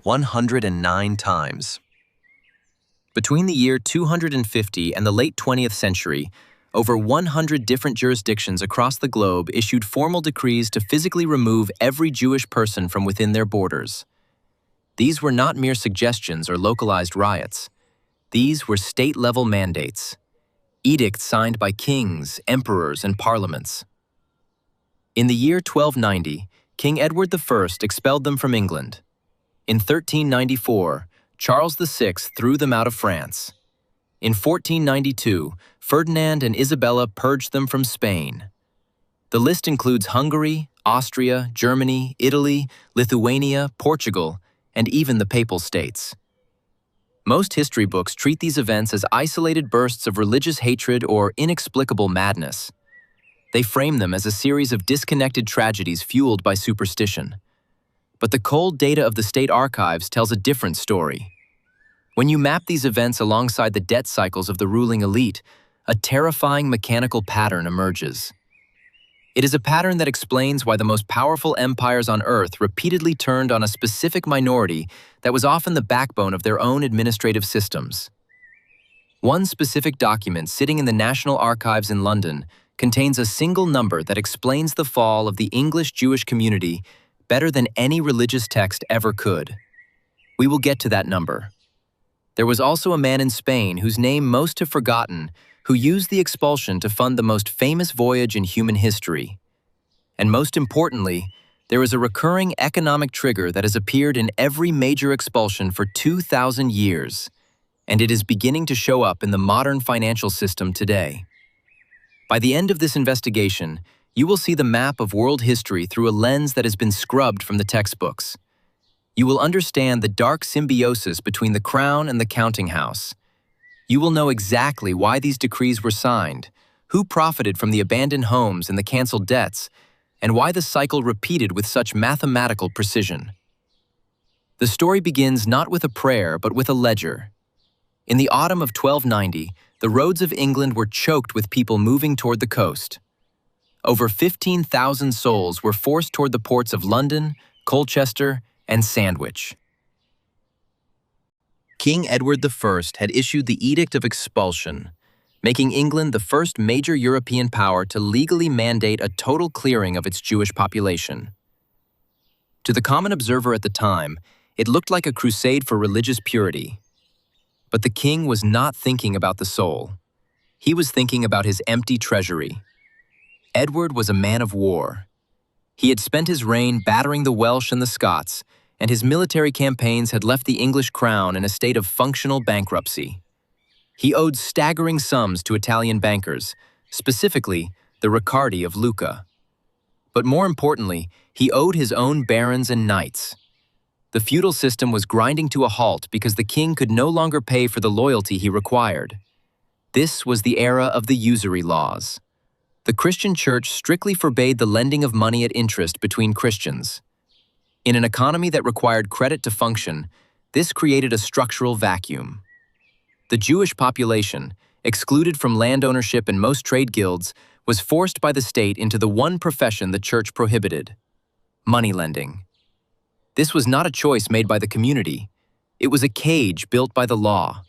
109 times. Between the year 250 and the late 20th century, over 100 different jurisdictions across the globe issued formal decrees to physically remove every Jewish person from within their borders. These were not mere suggestions or localized riots. These were state-level mandates, edicts signed by kings, emperors, and parliaments. In the year 1290, King Edward I expelled them from England. In 1394, Charles VI threw them out of France. In 1492, Ferdinand and Isabella purged them from Spain. The list includes Hungary, Austria, Germany, Italy, Lithuania, Portugal, and even the Papal States. Most history books treat these events as isolated bursts of religious hatred or inexplicable madness. They frame them as a series of disconnected tragedies fueled by superstition. But the cold data of the state archives tells a different story. When you map these events alongside the debt cycles of the ruling elite, a terrifying mechanical pattern emerges. It is a pattern that explains why the most powerful empires on Earth repeatedly turned on a specific minority that was often the backbone of their own administrative systems. One specific document sitting in the National Archives in London contains a single number that explains the fall of the English Jewish community better than any religious text ever could. We will get to that number. There was also a man in Spain whose name most have forgotten, who used the expulsion to fund the most famous voyage in human history. And most importantly, there is a recurring economic trigger that has appeared in every major expulsion for 2,000 years, and it is beginning to show up in the modern financial system today. By the end of this investigation, you will see the map of world history through a lens that has been scrubbed from the textbooks. You will understand the dark symbiosis between the crown and the counting house. You will know exactly why these decrees were signed, who profited from the abandoned homes and the canceled debts, and why the cycle repeated with such mathematical precision. The story begins not with a prayer, but with a ledger. In the autumn of 1290, the roads of England were choked with people moving toward the coast. Over 15,000 souls were forced toward the ports of London, Colchester, and Sandwich. King Edward I had issued the Edict of Expulsion, making England the first major European power to legally mandate a total clearing of its Jewish population. To the common observer at the time, it looked like a crusade for religious purity. But the king was not thinking about the soul. He was thinking about his empty treasury. Edward was a man of war. He had spent his reign battering the Welsh and the Scots, and his military campaigns had left the English crown in a state of functional bankruptcy. He owed staggering sums to Italian bankers, specifically the Riccardi of Lucca. But more importantly, he owed his own barons and knights. The feudal system was grinding to a halt because the king could no longer pay for the loyalty he required. This was the era of the usury laws. The Christian church strictly forbade the lending of money at interest between Christians. In an economy that required credit to function, this created a structural vacuum. The Jewish population, excluded from land ownership and most trade guilds, was forced by the state into the one profession the church prohibited: money lending. This was not a choice made by the community. It was a cage built by the law.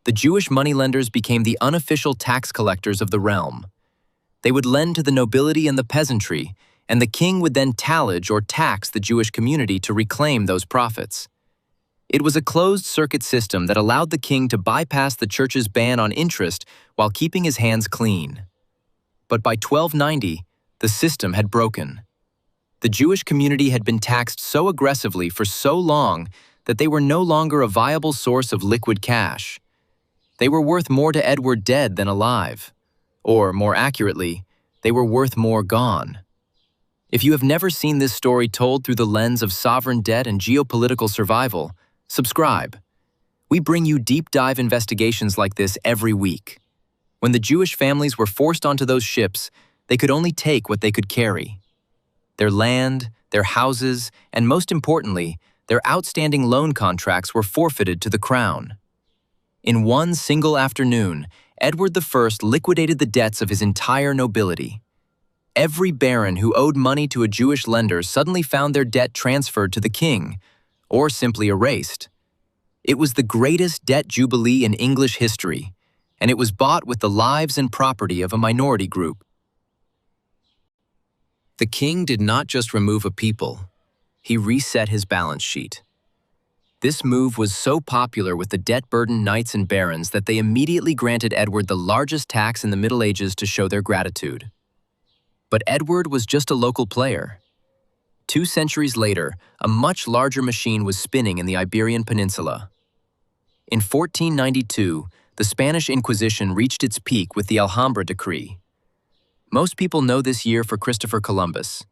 The Jewish moneylenders became the unofficial tax collectors of the realm. They would lend to the nobility and the peasantry, and the king would then tallage or tax the Jewish community to reclaim those profits. It was a closed-circuit system that allowed the king to bypass the church's ban on interest while keeping his hands clean. But by 1290, the system had broken. The Jewish community had been taxed so aggressively for so long that they were no longer a viable source of liquid cash. They were worth more to Edward dead than alive. Or, more accurately, they were worth more gone. If you have never seen this story told through the lens of sovereign debt and geopolitical survival, subscribe. We bring you deep dive investigations like this every week. When the Jewish families were forced onto those ships, they could only take what they could carry. Their land, their houses, and most importantly, their outstanding loan contracts were forfeited to the crown. In one single afternoon, Edward I liquidated the debts of his entire nobility. Every baron who owed money to a Jewish lender suddenly found their debt transferred to the king, or simply erased. It was the greatest debt jubilee in English history, and it was bought with the lives and property of a minority group. The king did not just remove a people, he reset his balance sheet. This move was so popular with the debt-burdened knights and barons that they immediately granted Edward the largest tax in the Middle Ages to show their gratitude. But Edward was just a local player. 2 centuries later, a much larger machine was spinning in the Iberian Peninsula. In 1492, the Spanish Inquisition reached its peak with the Alhambra Decree. Most people know this year for Christopher Columbus.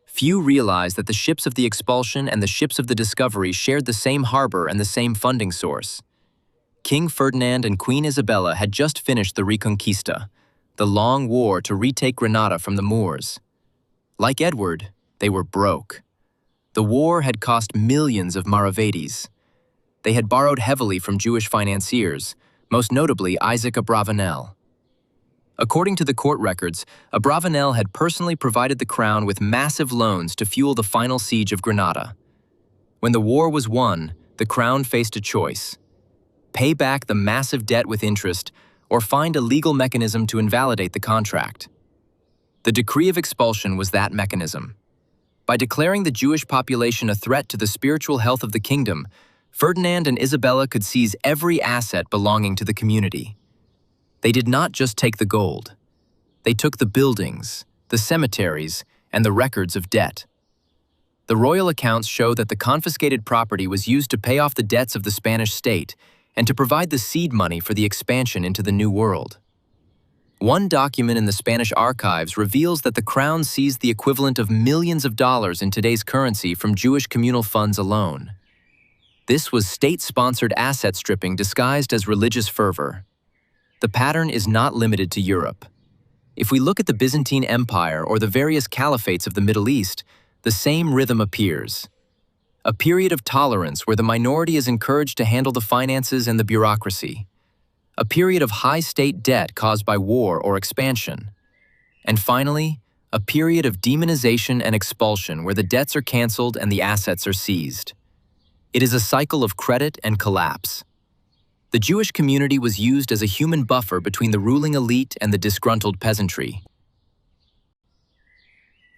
Few realize that the ships of the Expulsion and the ships of the Discovery shared the same harbor and the same funding source. King Ferdinand and Queen Isabella had just finished the Reconquista, the long war to retake Granada from the Moors. Like Edward, they were broke. The war had cost millions of maravedis. They had borrowed heavily from Jewish financiers, most notably Isaac Abravanel. According to the court records, Abravanel had personally provided the crown with massive loans to fuel the final siege of Granada. When the war was won, the crown faced a choice: pay back the massive debt with interest, or find a legal mechanism to invalidate the contract. The decree of expulsion was that mechanism. By declaring the Jewish population a threat to the spiritual health of the kingdom, Ferdinand and Isabella could seize every asset belonging to the community. They did not just take the gold. They took the buildings, the cemeteries, and the records of debt. The royal accounts show that the confiscated property was used to pay off the debts of the Spanish state and to provide the seed money for the expansion into the New World. One document in the Spanish archives reveals that the crown seized the equivalent of millions of dollars in today's currency from Jewish communal funds alone. This was state-sponsored asset stripping disguised as religious fervor. The pattern is not limited to Europe. If we look at the Byzantine Empire or the various caliphates of the Middle East, the same rhythm appears. A period of tolerance where the minority is encouraged to handle the finances and the bureaucracy. A period of high state debt caused by war or expansion. And finally, a period of demonization and expulsion where the debts are canceled and the assets are seized. It is a cycle of credit and collapse. The Jewish community was used as a human buffer between the ruling elite and the disgruntled peasantry.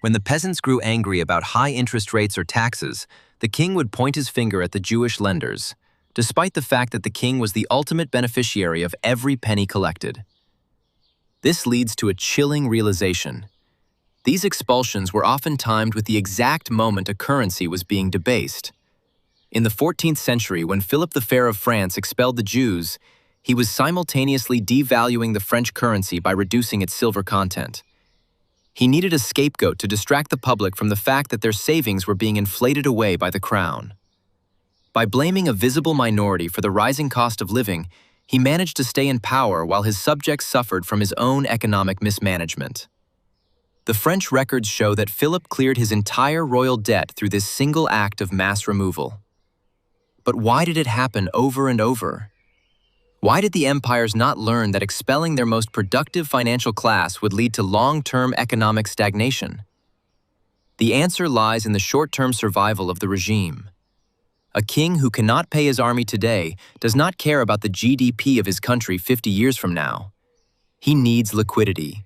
When the peasants grew angry about high interest rates or taxes, the king would point his finger at the Jewish lenders, despite the fact that the king was the ultimate beneficiary of every penny collected. This leads to a chilling realization. These expulsions were often timed with the exact moment a currency was being debased. In the 14th century, when Philip the Fair of France expelled the Jews, he was simultaneously devaluing the French currency by reducing its silver content. He needed a scapegoat to distract the public from the fact that their savings were being inflated away by the crown. By blaming a visible minority for the rising cost of living, he managed to stay in power while his subjects suffered from his own economic mismanagement. The French records show that Philip cleared his entire royal debt through this single act of mass removal. But why did it happen over and over? Why did the empires not learn that expelling their most productive financial class would lead to long-term economic stagnation? The answer lies in the short-term survival of the regime. A king who cannot pay his army today does not care about the GDP of his country 50 years from now. He needs liquidity.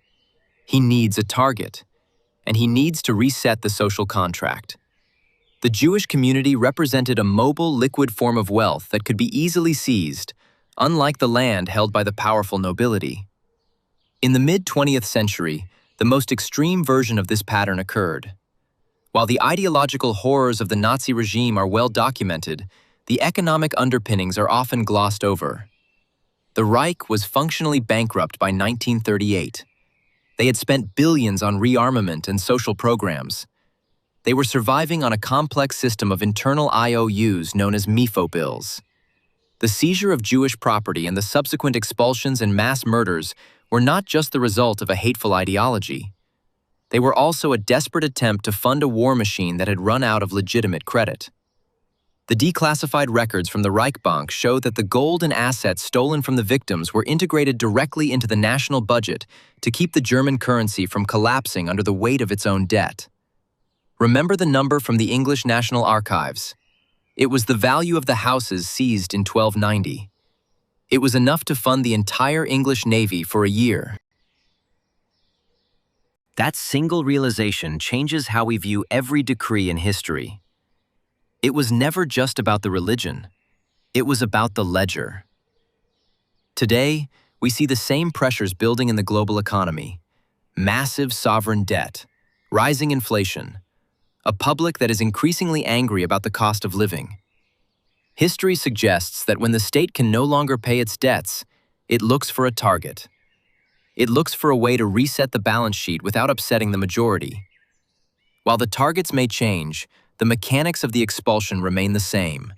He needs a target. And he needs to reset the social contract. The Jewish community represented a mobile, liquid form of wealth that could be easily seized, unlike the land held by the powerful nobility. In the mid-20th century, the most extreme version of this pattern occurred. While the ideological horrors of the Nazi regime are well documented, the economic underpinnings are often glossed over. The Reich was functionally bankrupt by 1938. They had spent billions on rearmament and social programs. They were surviving on a complex system of internal IOUs known as MIFO bills. The seizure of Jewish property and the subsequent expulsions and mass murders were not just the result of a hateful ideology. They were also a desperate attempt to fund a war machine that had run out of legitimate credit. The declassified records from the Reichsbank show that the gold and assets stolen from the victims were integrated directly into the national budget to keep the German currency from collapsing under the weight of its own debt. Remember the number from the English National Archives: It was the value of the houses seized in 1290. It was enough to fund the entire English navy for a year. That single realization changes how we view every decree in history. It was never just about the religion. It was about the ledger. Today, we see the same pressures building in the global economy: massive sovereign debt, rising inflation, a public that is increasingly angry about the cost of living. History suggests that when the state can no longer pay its debts, it looks for a target. It looks for a way to reset the balance sheet without upsetting the majority. While the targets may change, the mechanics of the expulsion remain the same.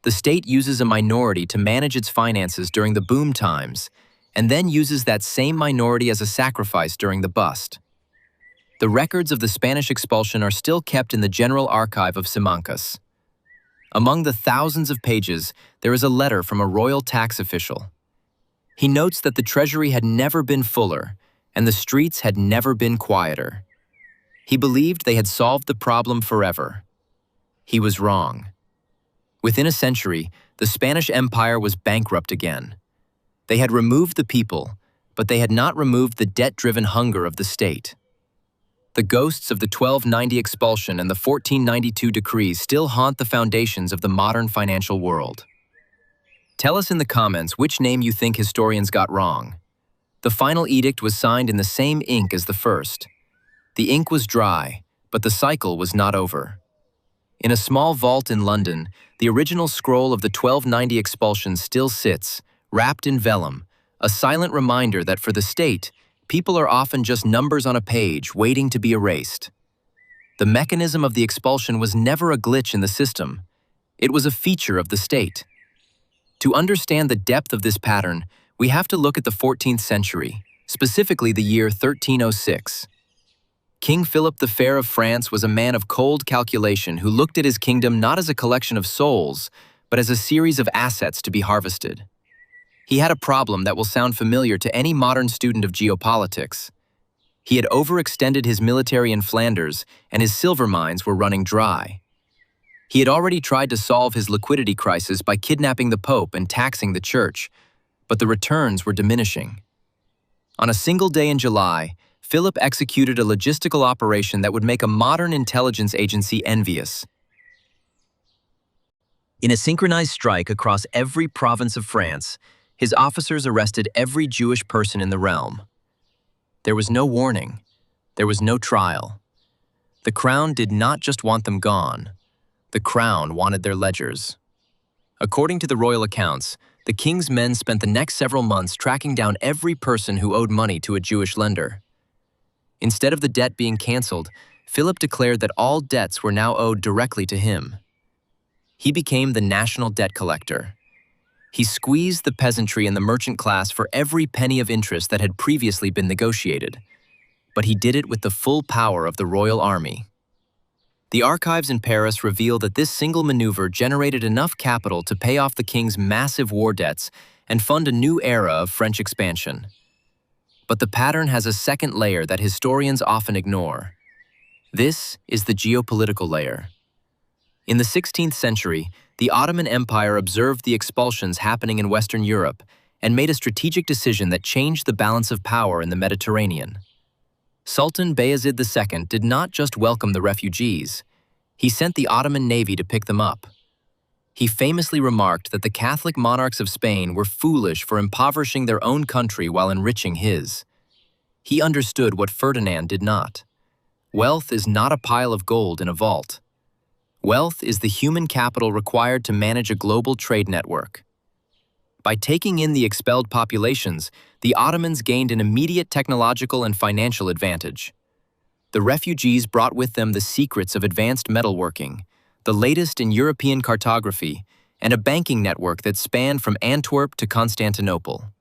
The state uses a minority to manage its finances during the boom times, and then uses that same minority as a sacrifice during the bust. The records of the Spanish expulsion are still kept in the General Archive of Simancas. Among the thousands of pages, there is a letter from a royal tax official. He notes that the treasury had never been fuller, and the streets had never been quieter. He believed they had solved the problem forever. He was wrong. Within a century, the Spanish Empire was bankrupt again. They had removed the people, but they had not removed the debt-driven hunger of the state. The ghosts of the 1290 expulsion and the 1492 decrees still haunt the foundations of the modern financial world. Tell us in the comments which name you think historians got wrong. The final edict was signed in the same ink as the first. The ink was dry, but the cycle was not over. In a small vault in London, the original scroll of the 1290 expulsion still sits, wrapped in vellum, a silent reminder that for the state, people are often just numbers on a page waiting to be erased. The mechanism of the expulsion was never a glitch in the system. It was a feature of the state. To understand the depth of this pattern, we have to look at the 14th century, specifically the year 1306. King Philip the Fair of France was a man of cold calculation who looked at his kingdom not as a collection of souls, but as a series of assets to be harvested. He had a problem that will sound familiar to any modern student of geopolitics. He had overextended his military in Flanders, and his silver mines were running dry. He had already tried to solve his liquidity crisis by kidnapping the Pope and taxing the Church, but the returns were diminishing. On a single day in July, Philip executed a logistical operation that would make a modern intelligence agency envious. In a synchronized strike across every province of France, his officers arrested every Jewish person in the realm. There was no warning. There was no trial. The crown did not just want them gone. The crown wanted their ledgers. According to the royal accounts, the king's men spent the next several months tracking down every person who owed money to a Jewish lender. Instead of the debt being canceled, Philip declared that all debts were now owed directly to him. He became the national debt collector. He squeezed the peasantry and the merchant class for every penny of interest that had previously been negotiated. But he did it with the full power of the royal army. The archives in Paris reveal that this single maneuver generated enough capital to pay off the king's massive war debts and fund a new era of French expansion. But the pattern has a second layer that historians often ignore. This is the geopolitical layer. In the 16th century, the Ottoman Empire observed the expulsions happening in Western Europe and made a strategic decision that changed the balance of power in the Mediterranean. Sultan Bayezid II did not just welcome the refugees, he sent the Ottoman navy to pick them up. He famously remarked that the Catholic monarchs of Spain were foolish for impoverishing their own country while enriching his. He understood what Ferdinand did not. Wealth is not a pile of gold in a vault. Wealth is the human capital required to manage a global trade network. By taking in the expelled populations, the Ottomans gained an immediate technological and financial advantage. The refugees brought with them the secrets of advanced metalworking, the latest in European cartography, and a banking network that spanned from Antwerp to Constantinople.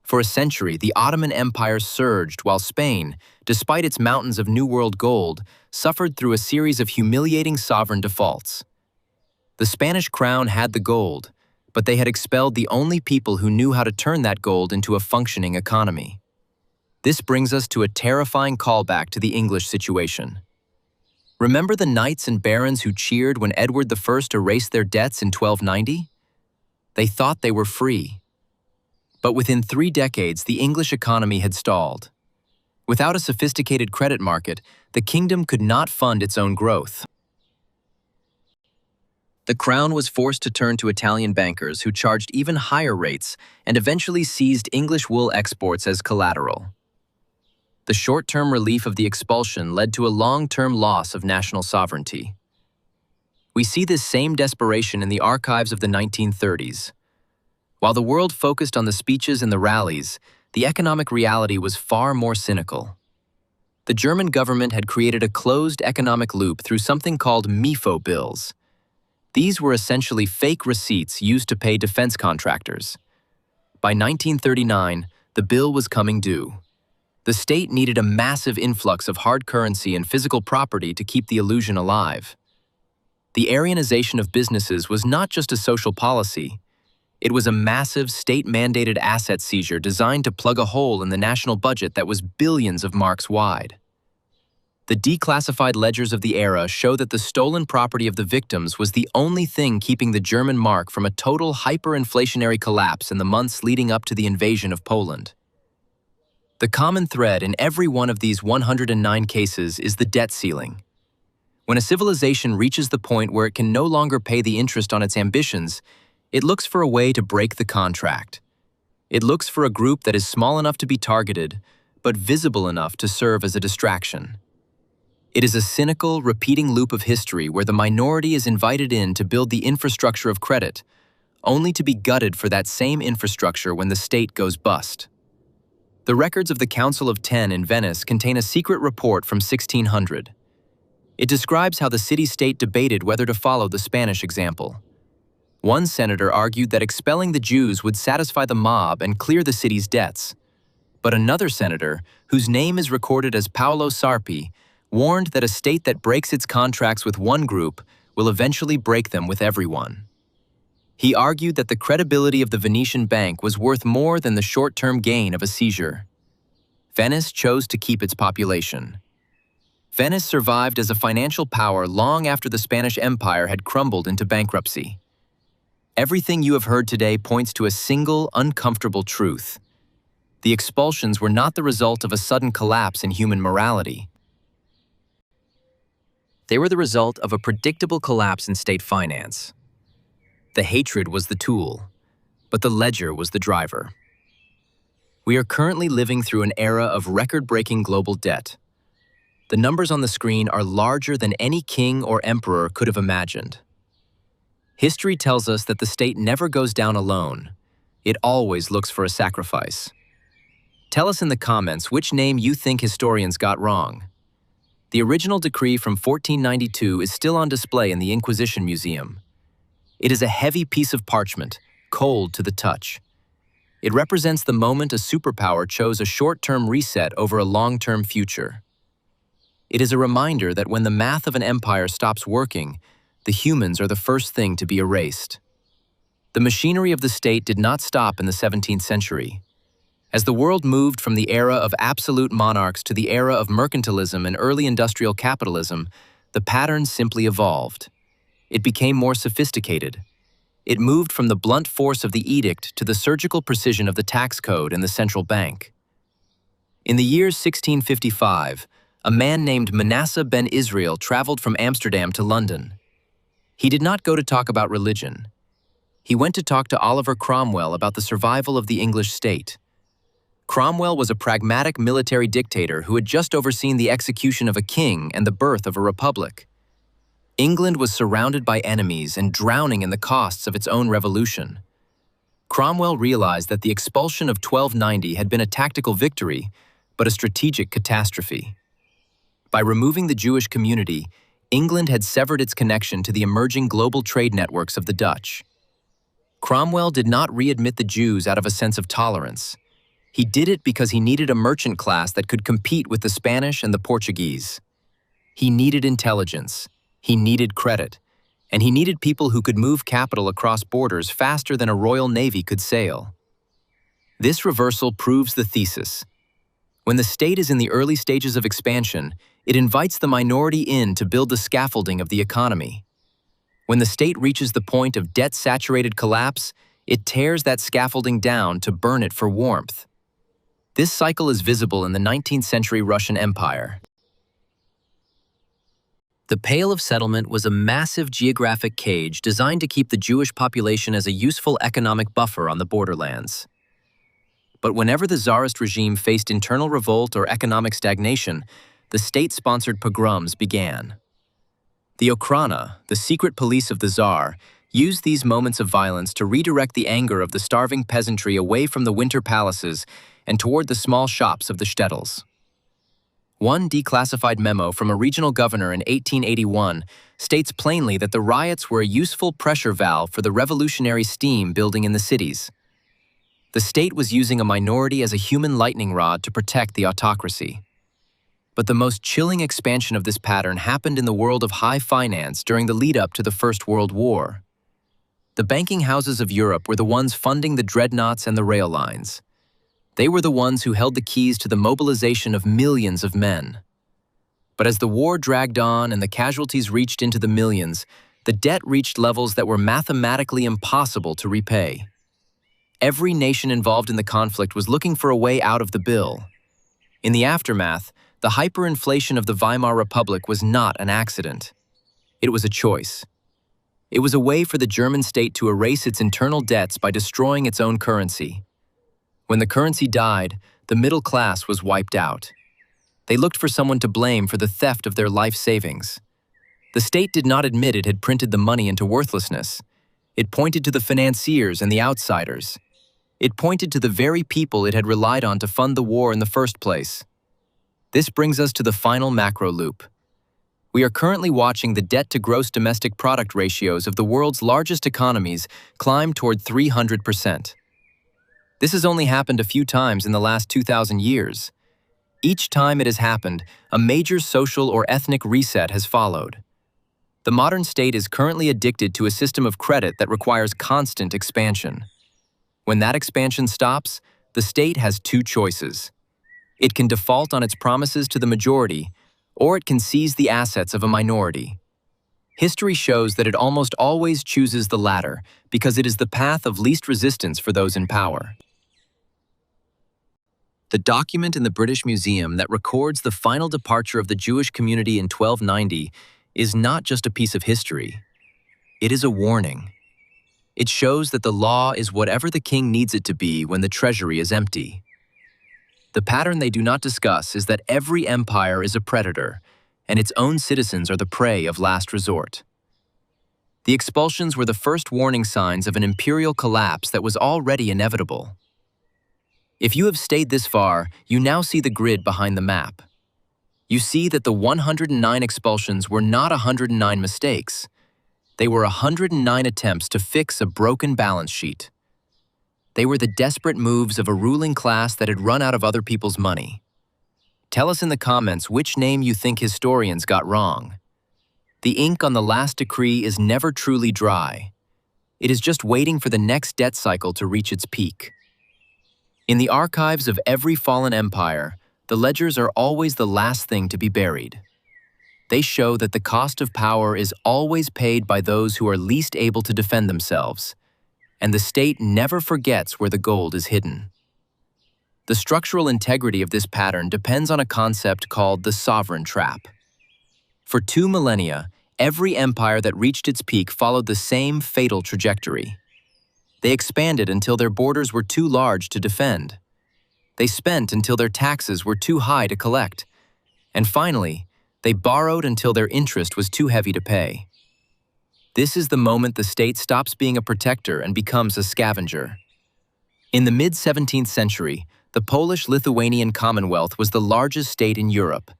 For a century, the Ottoman Empire surged while Spain, despite its mountains of New World gold, suffered through a series of humiliating sovereign defaults. The Spanish crown had the gold, but they had expelled the only people who knew how to turn that gold into a functioning economy. This brings us to a terrifying callback to the English situation. Remember the knights and barons who cheered when Edward I erased their debts in 1290? They thought they were free. But within 3 decades, the English economy had stalled. Without a sophisticated credit market, the kingdom could not fund its own growth. The crown was forced to turn to Italian bankers who charged even higher rates and eventually seized English wool exports as collateral. The short-term relief of the expulsion led to a long-term loss of national sovereignty. We see this same desperation in the archives of the 1930s. While the world focused on the speeches and the rallies, the economic reality was far more cynical. The German government had created a closed economic loop through something called MIFO bills. These were essentially fake receipts used to pay defense contractors. By 1939, the bill was coming due. The state needed a massive influx of hard currency and physical property to keep the illusion alive. The Aryanization of businesses was not just a social policy. It was a massive state-mandated asset seizure designed to plug a hole in the national budget that was billions of marks wide. The declassified ledgers of the era show that the stolen property of the victims was the only thing keeping the German mark from a total hyperinflationary collapse in the months leading up to the invasion of Poland. The common thread in every one of these 109 cases is the debt ceiling. When a civilization reaches the point where it can no longer pay the interest on its ambitions, it looks for a way to break the contract. It looks for a group that is small enough to be targeted, but visible enough to serve as a distraction. It is a cynical, repeating loop of history where the minority is invited in to build the infrastructure of credit, only to be gutted for that same infrastructure when the state goes bust. The records of the Council of Ten in Venice contain a secret report from 1600. It describes how the city-state debated whether to follow the Spanish example. One senator argued that expelling the Jews would satisfy the mob and clear the city's debts. But another senator, whose name is recorded as Paolo Sarpi, warned that a state that breaks its contracts with one group will eventually break them with everyone. He argued that the credibility of the Venetian bank was worth more than the short-term gain of a seizure. Venice chose to keep its population. Venice survived as a financial power long after the Spanish Empire had crumbled into bankruptcy. Everything you have heard today points to a single, uncomfortable truth. The expulsions were not the result of a sudden collapse in human morality. They were the result of a predictable collapse in state finance. The hatred was the tool, but the ledger was the driver. We are currently living through an era of record-breaking global debt. The numbers on the screen are larger than any king or emperor could have imagined. History tells us that the state never goes down alone. It always looks for a sacrifice. Tell us in the comments which name you think historians got wrong. The original decree from 1492 is still on display in the Inquisition Museum. It is a heavy piece of parchment, cold to the touch. It represents the moment a superpower chose a short-term reset over a long-term future. It is a reminder that when the math of an empire stops working, the humans are the first thing to be erased. The machinery of the state did not stop in the 17th century. As the world moved from the era of absolute monarchs to the era of mercantilism and early industrial capitalism, the pattern simply evolved. It became more sophisticated. It moved from the blunt force of the edict to the surgical precision of the tax code and the central bank. In the year 1655, a man named Manasseh ben Israel traveled from Amsterdam to London. He did not go to talk about religion. He went to talk to Oliver Cromwell about the survival of the English state. Cromwell was a pragmatic military dictator who had just overseen the execution of a king and the birth of a republic. England was surrounded by enemies and drowning in the costs of its own revolution. Cromwell realized that the expulsion of 1290 had been a tactical victory, but a strategic catastrophe. By removing the Jewish community, England had severed its connection to the emerging global trade networks of the Dutch. Cromwell did not readmit the Jews out of a sense of tolerance. He did it because he needed a merchant class that could compete with the Spanish and the Portuguese. He needed intelligence. He needed credit, and he needed people who could move capital across borders faster than a Royal Navy could sail. This reversal proves the thesis. When the state is in the early stages of expansion, It invites the minority in to build the scaffolding of the economy. When the state reaches the point of debt-saturated collapse, it tears that scaffolding down to burn it for warmth. This cycle is visible in the 19th century Russian Empire. The Pale of Settlement was a massive geographic cage designed to keep the Jewish population as a useful economic buffer on the borderlands. But whenever the Tsarist regime faced internal revolt or economic stagnation, the state-sponsored pogroms began. The Okhrana, the secret police of the Tsar, used these moments of violence to redirect the anger of the starving peasantry away from the winter palaces and toward the small shops of the shtetls. One declassified memo from a regional governor in 1881 states plainly that the riots were a useful pressure valve for the revolutionary steam building in the cities. The state was using a minority as a human lightning rod to protect the autocracy. But the most chilling expansion of this pattern happened in the world of high finance during the lead-up to the First World War. The banking houses of Europe were the ones funding the dreadnoughts and the rail lines. They were the ones who held the keys to the mobilization of millions of men. But as the war dragged on and the casualties reached into the millions, the debt reached levels that were mathematically impossible to repay. Every nation involved in the conflict was looking for a way out of the bill. In the aftermath, the hyperinflation of the Weimar Republic was not an accident. It was a choice. It was a way for the German state to erase its internal debts by destroying its own currency. When the currency died, the middle class was wiped out. They looked for someone to blame for the theft of their life savings. The state did not admit it had printed the money into worthlessness. It pointed to the financiers and the outsiders. It pointed to the very people it had relied on to fund the war in the first place. This brings us to the final macro loop. We are currently watching the debt-to-gross domestic product ratios of the world's largest economies climb toward 300%. This has only happened a few times in the last 2,000 years. Each time it has happened, a major social or ethnic reset has followed. The modern state is currently addicted to a system of credit that requires constant expansion. When that expansion stops, the state has two choices. It can default on its promises to the majority, or it can seize the assets of a minority. History shows that it almost always chooses the latter because it is the path of least resistance for those in power. The document in the British Museum that records the final departure of the Jewish community in 1290 is not just a piece of history. It is a warning. It shows that the law is whatever the king needs it to be when the treasury is empty. The pattern they do not discuss is that every empire is a predator, and its own citizens are the prey of last resort. The expulsions were the first warning signs of an imperial collapse that was already inevitable. If you have stayed this far, you now see the grid behind the map. You see that the 109 expulsions were not 109 mistakes. They were 109 attempts to fix a broken balance sheet. They were the desperate moves of a ruling class that had run out of other people's money. Tell us in the comments which name you think historians got wrong. The ink on the last decree is never truly dry. It is just waiting for the next debt cycle to reach its peak. In the archives of every fallen empire, the ledgers are always the last thing to be buried. They show that the cost of power is always paid by those who are least able to defend themselves, and the state never forgets where the gold is hidden. The structural integrity of this pattern depends on a concept called the sovereign trap. For 2 millennia, every empire that reached its peak followed the same fatal trajectory. They expanded until their borders were too large to defend. They spent until their taxes were too high to collect. And finally, they borrowed until their interest was too heavy to pay. This is the moment the state stops being a protector and becomes a scavenger. In the mid-17th century, the Polish-Lithuanian Commonwealth was the largest state in Europe.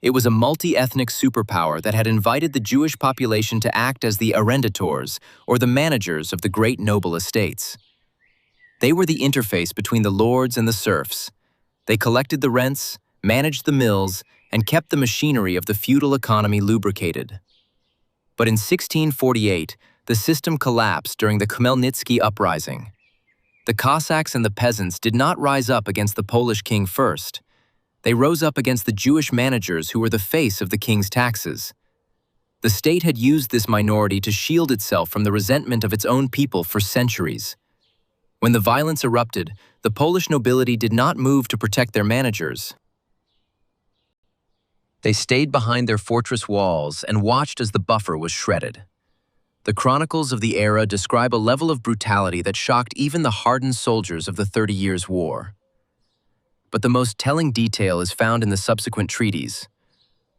It was a multi-ethnic superpower that had invited the Jewish population to act as the arrendators, or the managers of the great noble estates. They were the interface between the lords and the serfs. They collected the rents, managed the mills, and kept the machinery of the feudal economy lubricated. But in 1648, the system collapsed during the Khmelnytsky uprising. The Cossacks and the peasants did not rise up against the Polish king first. They rose up against the Jewish managers who were the face of the king's taxes. The state had used this minority to shield itself from the resentment of its own people for centuries. When the violence erupted, the Polish nobility did not move to protect their managers. They stayed behind their fortress walls and watched as the buffer was shredded. The chronicles of the era describe a level of brutality that shocked even the hardened soldiers of the 30 Years' War. But the most telling detail is found in the subsequent treaties.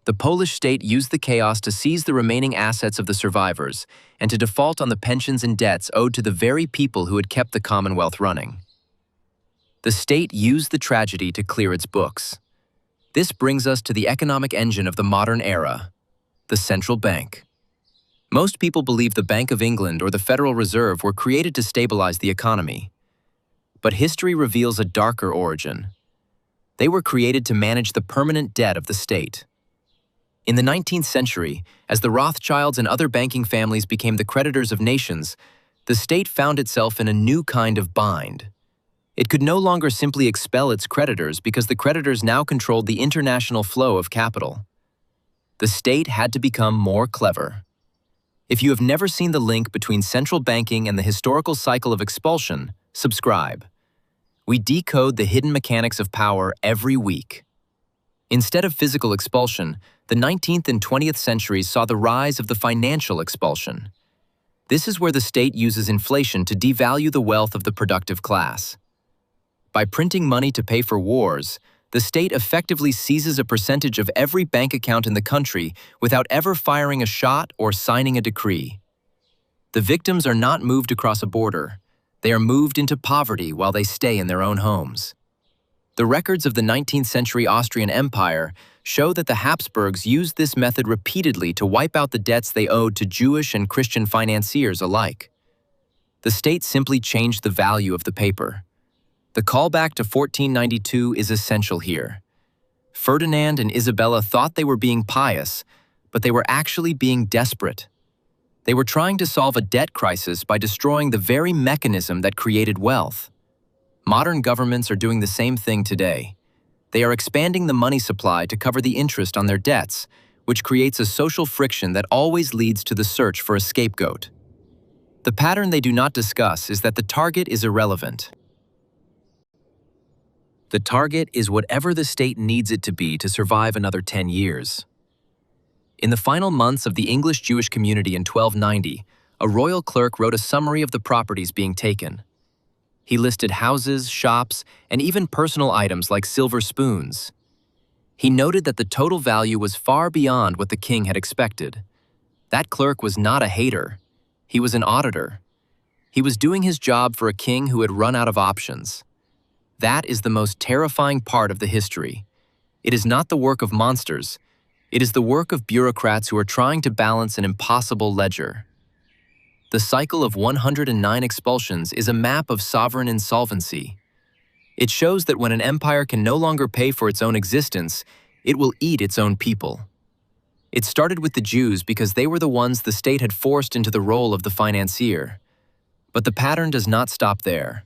The Polish state used the chaos to seize the remaining assets of the survivors and to default on the pensions and debts owed to the very people who had kept the Commonwealth running. The state used the tragedy to clear its books. This brings us to the economic engine of the modern era, the central bank. Most people believe the Bank of England or the Federal Reserve were created to stabilize the economy. But history reveals a darker origin. They were created to manage the permanent debt of the state. In the 19th century, as the Rothschilds and other banking families became the creditors of nations, the state found itself in a new kind of bind. It could no longer simply expel its creditors because the creditors now controlled the international flow of capital. The state had to become more clever. If you have never seen the link between central banking and the historical cycle of expulsion, subscribe. We decode the hidden mechanics of power every week. Instead of physical expulsion, the 19th and 20th centuries saw the rise of the financial expulsion. This is where the state uses inflation to devalue the wealth of the productive class. By printing money to pay for wars, the state effectively seizes a percentage of every bank account in the country without ever firing a shot or signing a decree. The victims are not moved across a border. They are moved into poverty while they stay in their own homes. The records of the 19th century Austrian Empire show that the Habsburgs used this method repeatedly to wipe out the debts they owed to Jewish and Christian financiers alike. The state simply changed the value of the paper. The callback to 1492 is essential here. Ferdinand and Isabella thought they were being pious, but they were actually being desperate. They were trying to solve a debt crisis by destroying the very mechanism that created wealth. Modern governments are doing the same thing today. They are expanding the money supply to cover the interest on their debts, which creates a social friction that always leads to the search for a scapegoat. The pattern they do not discuss is that the target is irrelevant. The target is whatever the state needs it to be to survive another 10 years. In the final months of the English Jewish community in 1290, a royal clerk wrote a summary of the properties being taken. He listed houses, shops, and even personal items like silver spoons. He noted that the total value was far beyond what the king had expected. That clerk was not a hater. He was an auditor. He was doing his job for a king who had run out of options. That is the most terrifying part of the history. It is not the work of monsters. It is the work of bureaucrats who are trying to balance an impossible ledger. The cycle of 109 expulsions is a map of sovereign insolvency. It shows that when an empire can no longer pay for its own existence, it will eat its own people. It started with the Jews because they were the ones the state had forced into the role of the financier. But the pattern does not stop there.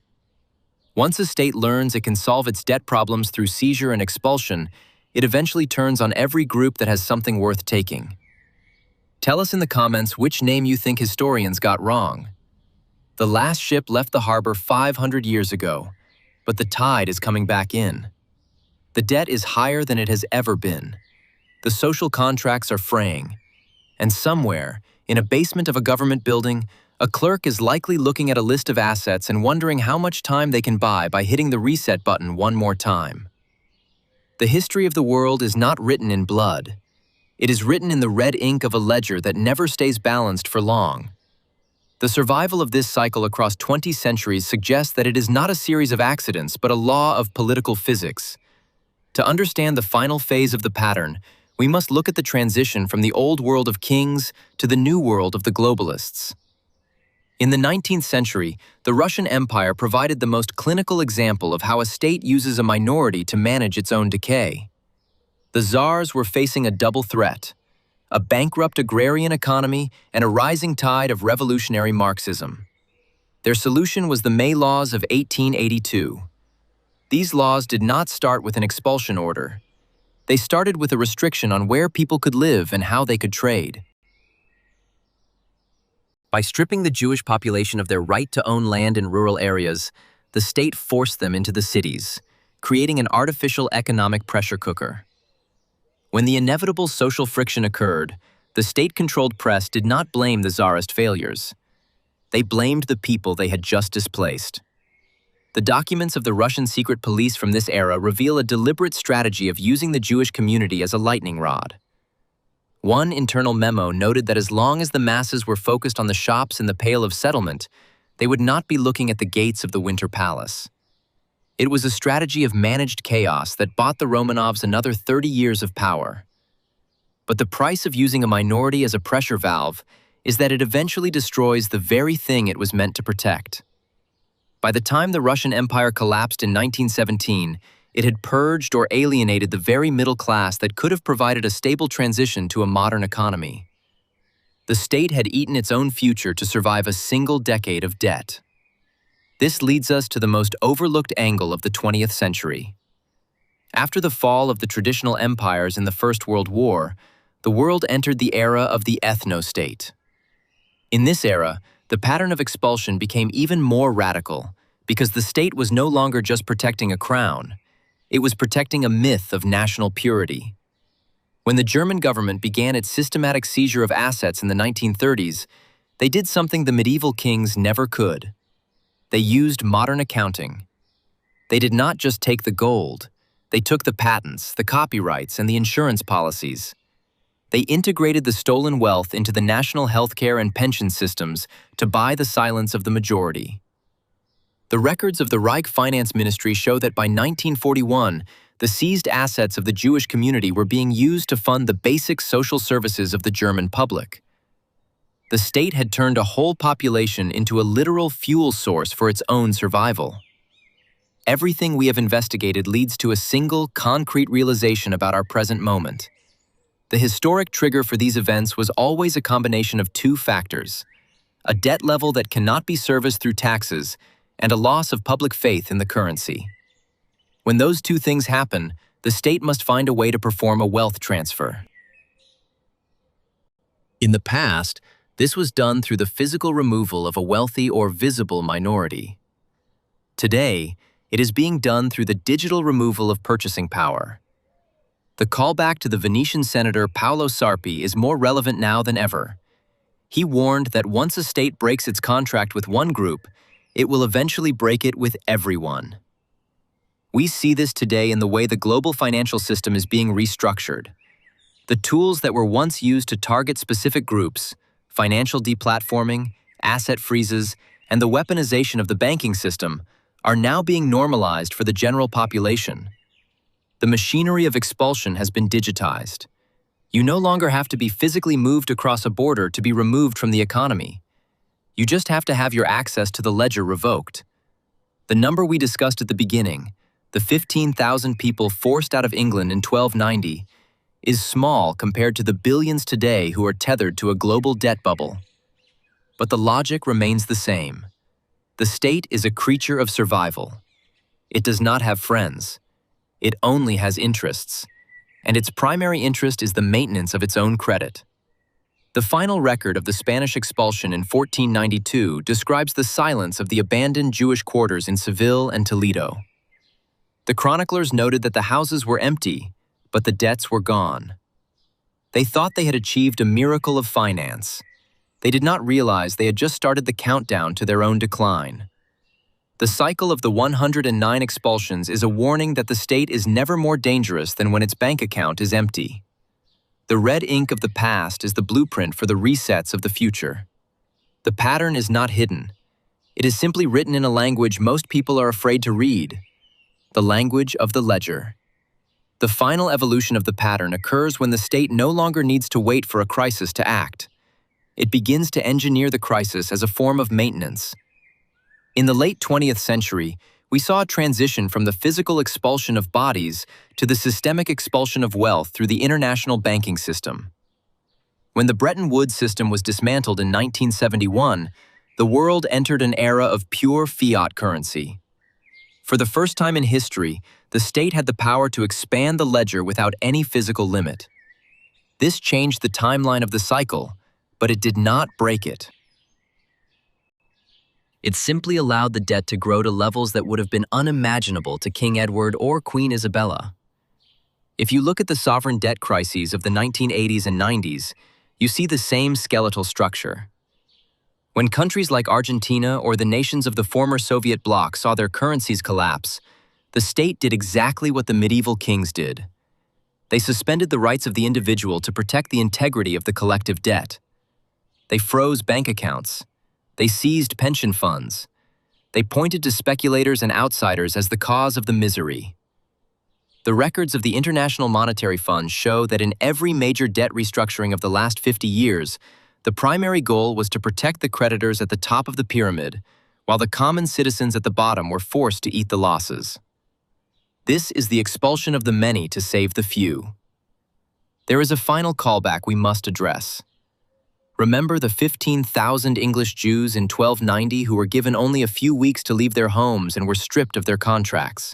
Once a state learns it can solve its debt problems through seizure and expulsion, it eventually turns on every group that has something worth taking. Tell us in the comments which name you think historians got wrong. The last ship left the harbor 500 years ago, but the tide is coming back in. The debt is higher than it has ever been. The social contracts are fraying. And somewhere, in a basement of a government building, a clerk is likely looking at a list of assets and wondering how much time they can buy by hitting the reset button one more time. The history of the world is not written in blood. It is written in the red ink of a ledger that never stays balanced for long. The survival of this cycle across 20 centuries suggests that it is not a series of accidents, but a law of political physics. To understand the final phase of the pattern, we must look at the transition from the old world of kings to the new world of the globalists. In the 19th century, the Russian Empire provided the most clinical example of how a state uses a minority to manage its own decay. The czars were facing a double threat: a bankrupt agrarian economy and a rising tide of revolutionary Marxism. Their solution was the May Laws of 1882. These laws did not start with an expulsion order. They started with a restriction on where people could live and how they could trade. By stripping the Jewish population of their right to own land in rural areas, the state forced them into the cities, creating an artificial economic pressure cooker. When the inevitable social friction occurred, the state-controlled press did not blame the Tsarist failures. They blamed the people they had just displaced. The documents of the Russian secret police from this era reveal a deliberate strategy of using the Jewish community as a lightning rod. One internal memo noted that as long as the masses were focused on the shops in the Pale of Settlement, they would not be looking at the gates of the Winter Palace. It was a strategy of managed chaos that bought the Romanovs another 30 years of power. But the price of using a minority as a pressure valve is that it eventually destroys the very thing it was meant to protect. By the time the Russian Empire collapsed in 1917, it had purged or alienated the very middle class that could have provided a stable transition to a modern economy. The state had eaten its own future to survive a single decade of debt. This leads us to the most overlooked angle of the 20th century. After the fall of the traditional empires in the First World War, the world entered the era of the ethnostate. In this era, the pattern of expulsion became even more radical because the state was no longer just protecting a crown, it was protecting a myth of national purity. When the German government began its systematic seizure of assets in the 1930s, they did something the medieval kings never could. They used modern accounting. They did not just take the gold, they took the patents, the copyrights, and the insurance policies. They integrated the stolen wealth into the national healthcare and pension systems to buy the silence of the majority. The records of the Reich Finance Ministry show that by 1941, the seized assets of the Jewish community were being used to fund the basic social services of the German public. The state had turned a whole population into a literal fuel source for its own survival. Everything we have investigated leads to a single, concrete realization about our present moment. The historic trigger for these events was always a combination of two factors: a debt level that cannot be serviced through taxes, and a loss of public faith in the currency. When those two things happen, the state must find a way to perform a wealth transfer. In the past, this was done through the physical removal of a wealthy or visible minority. Today, it is being done through the digital removal of purchasing power. The callback to the Venetian senator Paolo Sarpi is more relevant now than ever. He warned that once a state breaks its contract with one group, it will eventually break it with everyone. We see this today in the way the global financial system is being restructured. The tools that were once used to target specific groups, financial deplatforming, asset freezes, and the weaponization of the banking system, are now being normalized for the general population. The machinery of expulsion has been digitized. You no longer have to be physically moved across a border to be removed from the economy. You just have to have your access to the ledger revoked. The number we discussed at the beginning, the 15,000 people forced out of England in 1290, is small compared to the billions today who are tethered to a global debt bubble. But the logic remains the same. The state is a creature of survival. It does not have friends. It only has interests, and its primary interest is the maintenance of its own credit. The final record of the Spanish expulsion in 1492 describes the silence of the abandoned Jewish quarters in Seville and Toledo. The chroniclers noted that the houses were empty, but the debts were gone. They thought they had achieved a miracle of finance. They did not realize they had just started the countdown to their own decline. The cycle of the 109 expulsions is a warning that the state is never more dangerous than when its bank account is empty. The red ink of the past is the blueprint for the resets of the future. The pattern is not hidden. It is simply written in a language most people are afraid to read, the language of the ledger. The final evolution of the pattern occurs when the state no longer needs to wait for a crisis to act. It begins to engineer the crisis as a form of maintenance. In the late 20th century, we saw a transition from the physical expulsion of bodies to the systemic expulsion of wealth through the international banking system. When the Bretton Woods system was dismantled in 1971, the world entered an era of pure fiat currency. For the first time in history, The state had the power to expand the ledger without any physical limit. This changed the timeline of the cycle, but it did not break it. It simply allowed the debt to grow to levels that would have been unimaginable to King Edward or Queen Isabella. If you look at the sovereign debt crises of the 1980s and 90s, you see the same skeletal structure. When countries like Argentina or the nations of the former Soviet bloc saw their currencies collapse, the state did exactly what the medieval kings did. They suspended the rights of the individual to protect the integrity of the collective debt. They froze bank accounts. They seized pension funds. They pointed to speculators and outsiders as the cause of the misery. The records of the International Monetary Fund show that in every major debt restructuring of the last 50 years, the primary goal was to protect the creditors at the top of the pyramid, while the common citizens at the bottom were forced to eat the losses. This is the expulsion of the many to save the few. There is a final callback we must address. Remember the 15,000 English Jews in 1290 who were given only a few weeks to leave their homes and were stripped of their contracts.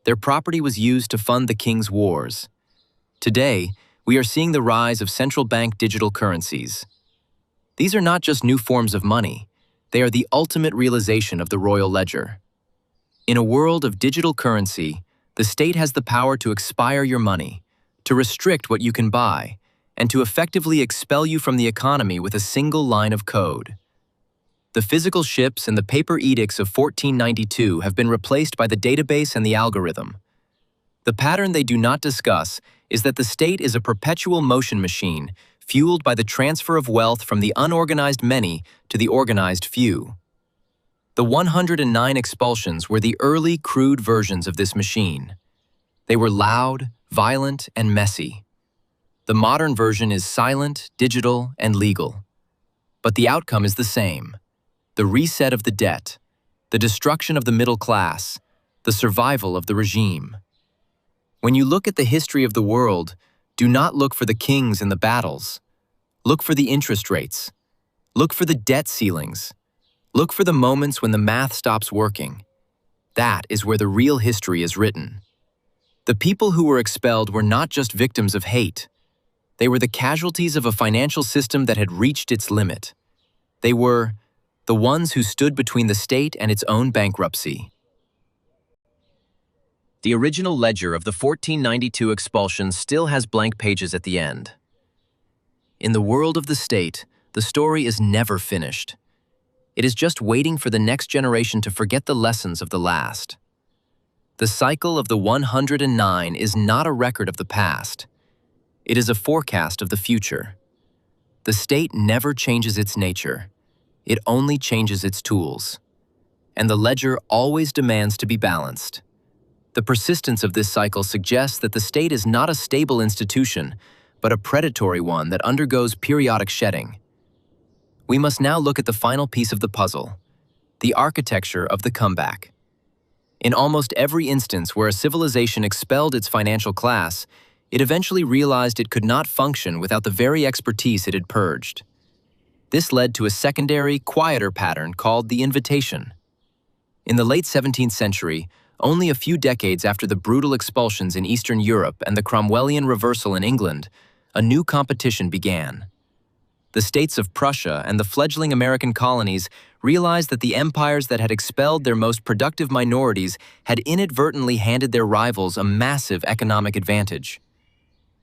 Their property was used to fund the king's wars. Today, we are seeing the rise of central bank digital currencies. These are not just new forms of money, they are the ultimate realization of the royal ledger. In a world of digital currency, the state has the power to expire your money, to restrict what you can buy, and to effectively expel you from the economy with a single line of code. The physical ships and the paper edicts of 1492 have been replaced by the database and the algorithm. The pattern they do not discuss is that the state is a perpetual motion machine fueled by the transfer of wealth from the unorganized many to the organized few. The 109 expulsions were the early, crude versions of this machine. They were loud, violent, and messy. The modern version is silent, digital, and legal. But the outcome is the same: the reset of the debt, the destruction of the middle class, the survival of the regime. When you look at the history of the world, do not look for the kings and the battles. Look for the interest rates. Look for the debt ceilings. Look for the moments when the math stops working. That is where the real history is written. The people who were expelled were not just victims of hate. They were the casualties of a financial system that had reached its limit. They were the ones who stood between the state and its own bankruptcy. The original ledger of the 1492 expulsion still has blank pages at the end. In the world of the state, the story is never finished. It is just waiting for the next generation to forget the lessons of the last. The cycle of the 109 is not a record of the past. It is a forecast of the future. The state never changes its nature. It only changes its tools. And the ledger always demands to be balanced. The persistence of this cycle suggests that the state is not a stable institution, but a predatory one that undergoes periodic shedding. We must now look at the final piece of the puzzle: the architecture of the comeback. In almost every instance where a civilization expelled its financial class, it eventually realized it could not function without the very expertise it had purged. This led to a secondary, quieter pattern called the invitation. In the late 17th century, only a few decades after the brutal expulsions in Eastern Europe and the Cromwellian reversal in England, a new competition began. The states of Prussia and the fledgling American colonies realized that the empires that had expelled their most productive minorities had inadvertently handed their rivals a massive economic advantage.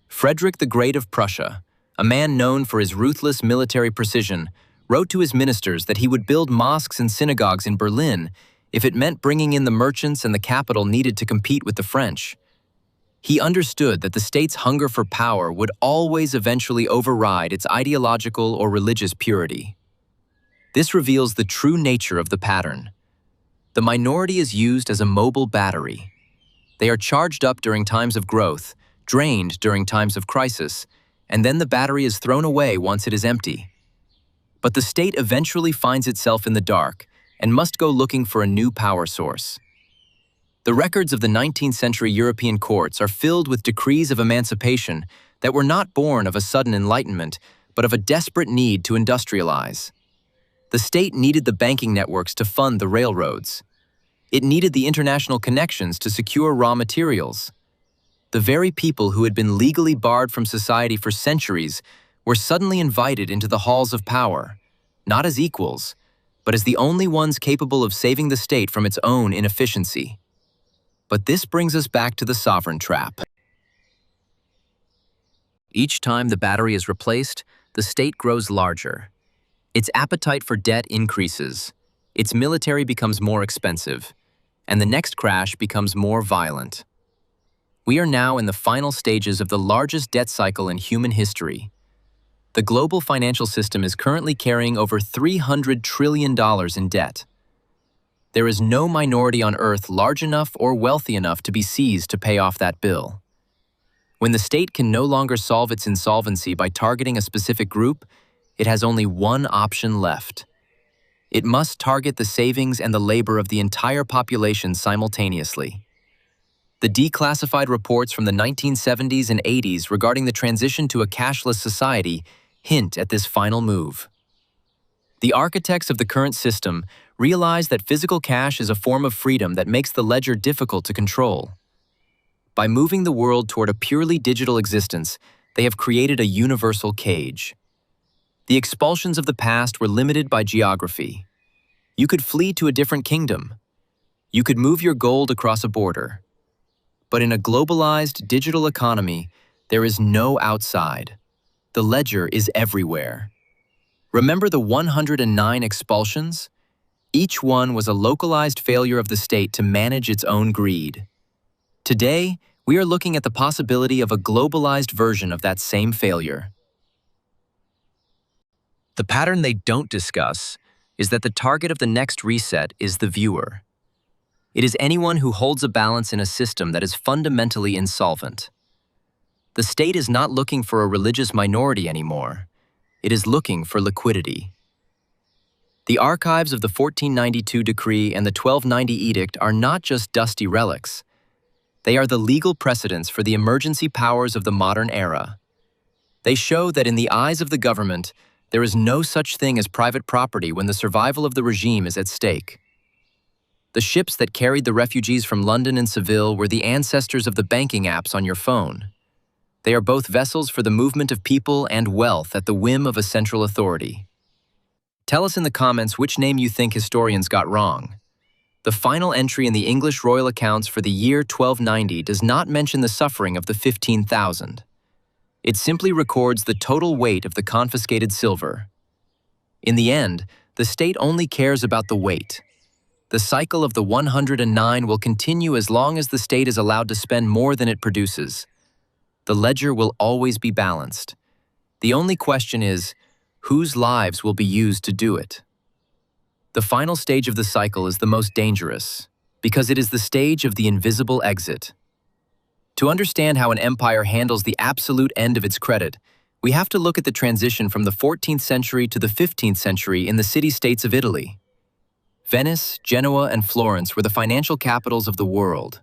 Frederick the Great of Prussia, a man known for his ruthless military precision, wrote to his ministers that he would build mosques and synagogues in Berlin if it meant bringing in the merchants and the capital needed to compete with the French. He understood that the state's hunger for power would always eventually override its ideological or religious purity. This reveals the true nature of the pattern. The minority is used as a mobile battery. They are charged up during times of growth, drained during times of crisis, and then the battery is thrown away once it is empty. But the state eventually finds itself in the dark and must go looking for a new power source. The records of the 19th century European courts are filled with decrees of emancipation that were not born of a sudden enlightenment, but of a desperate need to industrialize. The state needed the banking networks to fund the railroads. It needed the international connections to secure raw materials. The very people who had been legally barred from society for centuries were suddenly invited into the halls of power, not as equals, but as the only ones capable of saving the state from its own inefficiency. But this brings us back to the sovereign trap. Each time the battery is replaced, the state grows larger. Its appetite for debt increases, its military becomes more expensive, and the next crash becomes more violent. We are now in the final stages of the largest debt cycle in human history. The global financial system is currently carrying over $300 trillion in debt. There is no minority on earth large enough or wealthy enough to be seized to pay off that bill. When the state can no longer solve its insolvency by targeting a specific group, it has only one option left. It must target the savings and the labor of the entire population simultaneously. The declassified reports from the 1970s and 80s regarding the transition to a cashless society hint at this final move. The architects of the current system realize that physical cash is a form of freedom that makes the ledger difficult to control. By moving the world toward a purely digital existence, they have created a universal cage. The expulsions of the past were limited by geography. You could flee to a different kingdom. You could move your gold across a border. But in a globalized digital economy, there is no outside. The ledger is everywhere. Remember the 109 expulsions? Each one was a localized failure of the state to manage its own greed. Today, we are looking at the possibility of a globalized version of that same failure. The pattern they don't discuss is that the target of the next reset is the viewer. It is anyone who holds a balance in a system that is fundamentally insolvent. The state is not looking for a religious minority anymore. It is looking for liquidity. The archives of the 1492 decree and the 1290 edict are not just dusty relics. They are the legal precedents for the emergency powers of the modern era. They show that in the eyes of the government, there is no such thing as private property when the survival of the regime is at stake. The ships that carried the refugees from London and Seville were the ancestors of the banking apps on your phone. They are both vessels for the movement of people and wealth at the whim of a central authority. Tell us in the comments which name you think historians got wrong. The final entry in the English royal accounts for the year 1290 does not mention the suffering of the 15,000. It simply records the total weight of the confiscated silver. In the end, the state only cares about the weight. The cycle of the 109 will continue as long as the state is allowed to spend more than it produces. The ledger will always be balanced. The only question is, whose lives will be used to do it? The final stage of the cycle is the most dangerous, because it is the stage of the invisible exit. To understand how an empire handles the absolute end of its credit, we have to look at the transition from the 14th century to the 15th century in the city-states of Italy. Venice, Genoa, and Florence were the financial capitals of the world.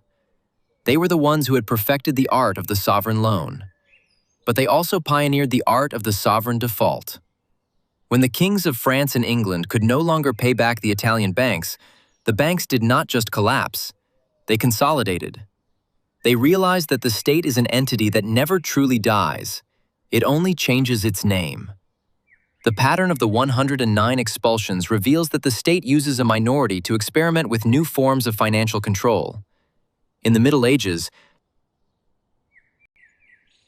They were the ones who had perfected the art of the sovereign loan. But they also pioneered the art of the sovereign default. When the kings of France and England could no longer pay back the Italian banks, the banks did not just collapse, they consolidated. They realized that the state is an entity that never truly dies, it only changes its name. The pattern of the 109 expulsions reveals that the state uses a minority to experiment with new forms of financial control. In the Middle Ages,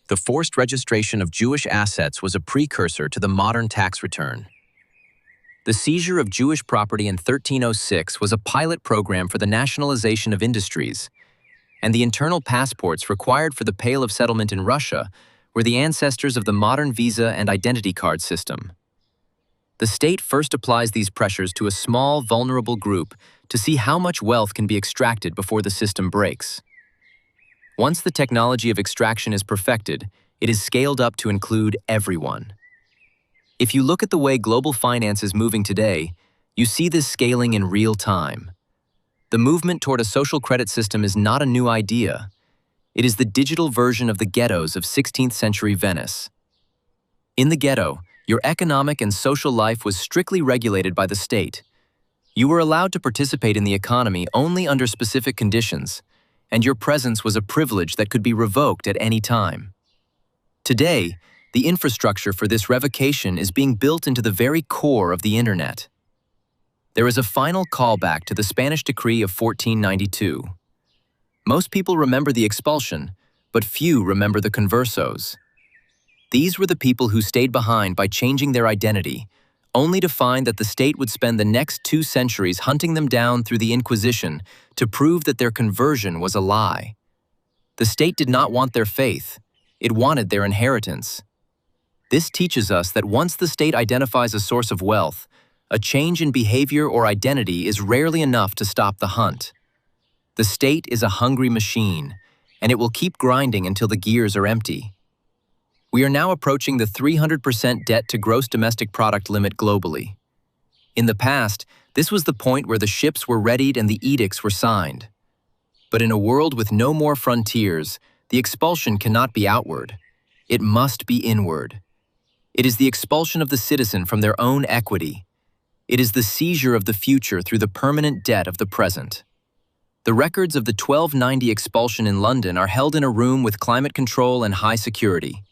the forced registration of Jewish assets was a precursor to the modern tax return. The seizure of Jewish property in 1306 was a pilot program for the nationalization of industries, and the internal passports required for the Pale of Settlement in Russia were the ancestors of the modern visa and identity card system. The state first applies these pressures to a small, vulnerable group to see how much wealth can be extracted before the system breaks. Once the technology of extraction is perfected, it is scaled up to include everyone. If you look at the way global finance is moving today, you see this scaling in real time. The movement toward a social credit system is not a new idea. It is the digital version of the ghettos of 16th century Venice. In the ghetto, your economic and social life was strictly regulated by the state. You were allowed to participate in the economy only under specific conditions, and your presence was a privilege that could be revoked at any time. Today, the infrastructure for this revocation is being built into the very core of the Internet. There is a final callback to the Spanish decree of 1492. Most people remember the expulsion, but few remember the conversos. These were the people who stayed behind by changing their identity, only to find that the state would spend the next 2 centuries hunting them down through the Inquisition to prove that their conversion was a lie. The state did not want their faith, it wanted their inheritance. This teaches us that once the state identifies a source of wealth, a change in behavior or identity is rarely enough to stop the hunt. The state is a hungry machine, and it will keep grinding until the gears are empty. We are now approaching the 300% debt to gross domestic product limit globally. In the past, this was the point where the ships were readied and the edicts were signed. But in a world with no more frontiers, the expulsion cannot be outward. It must be inward. It is the expulsion of the citizen from their own equity. It is the seizure of the future through the permanent debt of the present. The records of the 1290 expulsion in London are held in a room with climate control and high security.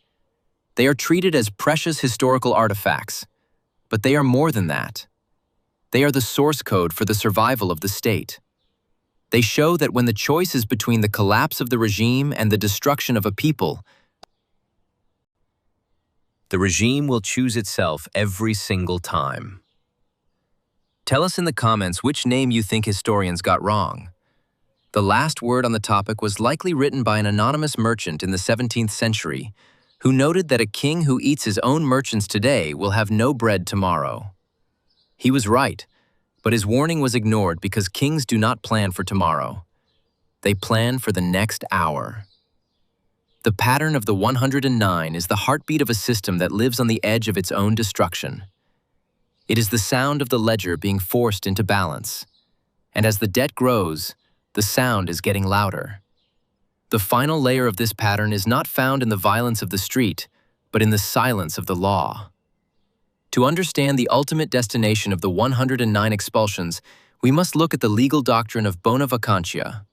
They are treated as precious historical artifacts, but they are more than that. They are the source code for the survival of the state. They show that when the choice is between the collapse of the regime and the destruction of a people, the regime will choose itself every single time. Tell us in the comments which name you think historians got wrong. The last word on the topic was likely written by an anonymous merchant in the 17th century, who noted that a king who eats his own merchants today will have no bread tomorrow. He was right, but his warning was ignored because kings do not plan for tomorrow. They plan for the next hour. The pattern of the 109 is the heartbeat of a system that lives on the edge of its own destruction. It is the sound of the ledger being forced into balance. And as the debt grows, the sound is getting louder. The final layer of this pattern is not found in the violence of the street, but in the silence of the law. To understand the ultimate destination of the 109 expulsions, we must look at the legal doctrine of bona vacantia.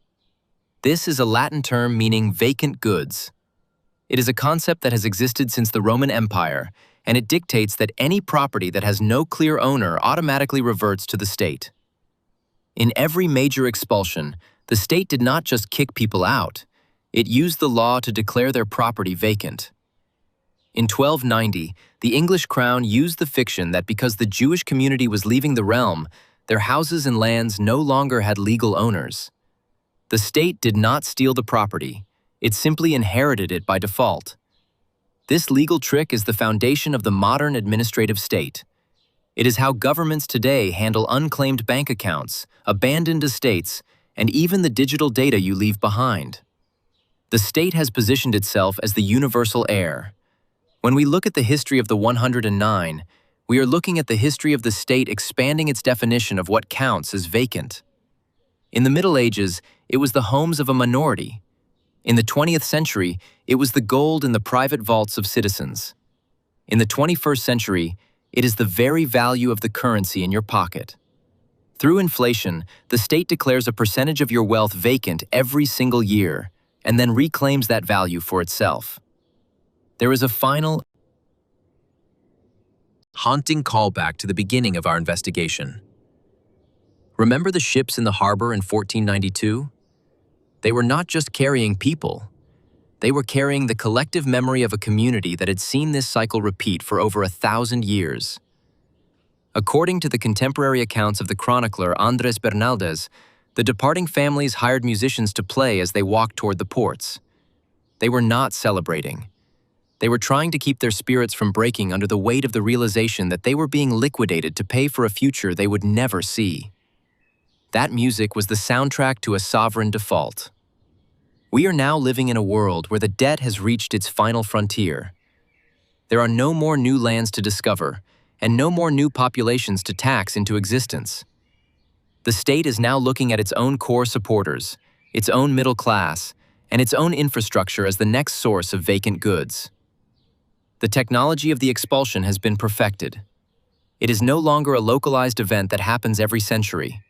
This is a Latin term meaning vacant goods. It is a concept that has existed since the Roman Empire, and it dictates that any property that has no clear owner automatically reverts to the state. In every major expulsion, the state did not just kick people out, it used the law to declare their property vacant. In 1290, the English crown used the fiction that because the Jewish community was leaving the realm, their houses and lands no longer had legal owners. The state did not steal the property, it simply inherited it by default. This legal trick is the foundation of the modern administrative state. It is how governments today handle unclaimed bank accounts, abandoned estates, and even the digital data you leave behind. The state has positioned itself as the universal heir. When we look at the history of the 109, we are looking at the history of the state expanding its definition of what counts as vacant. In the Middle Ages, it was the homes of a minority. In the 20th century, it was the gold in the private vaults of citizens. In the 21st century, it is the very value of the currency in your pocket. Through inflation, the state declares a percentage of your wealth vacant every single year, and then reclaims that value for itself. There is a final, haunting callback to the beginning of our investigation. Remember the ships in the harbor in 1492? They were not just carrying people. They were carrying the collective memory of a community that had seen this cycle repeat for over 1,000 years. According to the contemporary accounts of the chronicler Andrés Bernaldez, the departing families hired musicians to play as they walked toward the ports. They were not celebrating. They were trying to keep their spirits from breaking under the weight of the realization that they were being liquidated to pay for a future they would never see. That music was the soundtrack to a sovereign default. We are now living in a world where the debt has reached its final frontier. There are no more new lands to discover, and no more new populations to tax into existence. The state is now looking at its own core supporters, its own middle class, and its own infrastructure as the next source of vacant goods. The technology of the expulsion has been perfected. It is no longer a localized event that happens every century.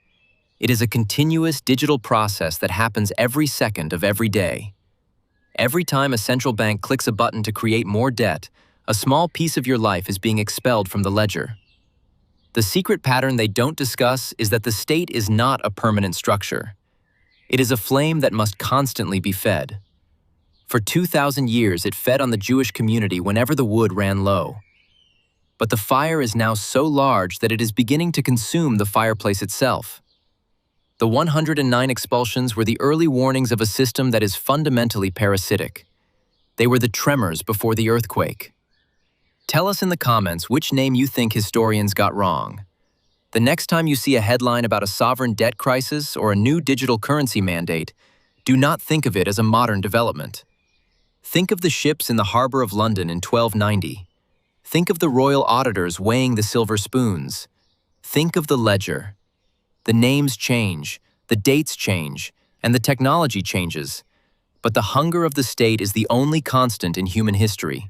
It is a continuous digital process that happens every second of every day. Every time a central bank clicks a button to create more debt, a small piece of your life is being expelled from the ledger. The secret pattern they don't discuss is that the state is not a permanent structure. It is a flame that must constantly be fed. For 2,000 years, it fed on the Jewish community whenever the wood ran low. But the fire is now so large that it is beginning to consume the fireplace itself. The 109 expulsions were the early warnings of a system that is fundamentally parasitic. They were the tremors before the earthquake. Tell us in the comments which name you think historians got wrong. The next time you see a headline about a sovereign debt crisis or a new digital currency mandate, do not think of it as a modern development. Think of the ships in the harbor of London in 1290. Think of the royal auditors weighing the silver spoons. Think of the ledger. The names change, the dates change, and the technology changes. But the hunger of the state is the only constant in human history.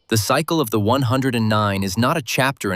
The cycle of the 109 is not a chapter in a